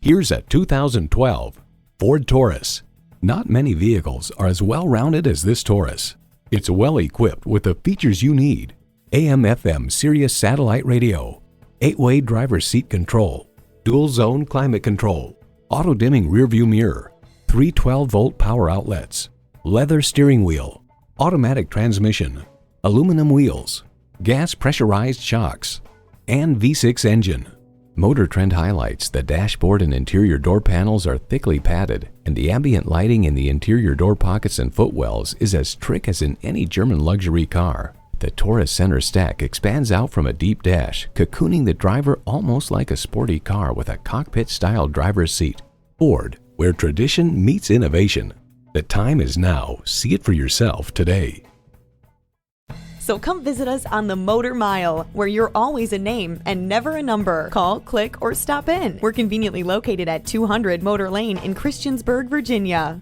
Here's a 2012 Ford Taurus. Not many vehicles are as well-rounded as this Taurus. It's well equipped with the features you need: AM/FM Sirius satellite radio, 8-way driver's seat control, dual-zone climate control, auto-dimming rearview mirror, 3 12-volt power outlets, leather steering wheel, automatic transmission, aluminum wheels, gas pressurized shocks, and V6 engine. Motor Trend highlights the dashboard and interior door panels are thickly padded, and the ambient lighting in the interior door pockets and footwells is as trick as in any German luxury car. The Taurus center stack expands out from a deep dash, cocooning the driver almost like a sporty car with a cockpit-style driver's seat. Ford, where tradition meets innovation. The time is now. See it for yourself today. So come visit us on the Motor Mile, where you're always a name and never a number. Call, click, or stop in. We're conveniently located at 200 Motor Lane in Christiansburg, Virginia.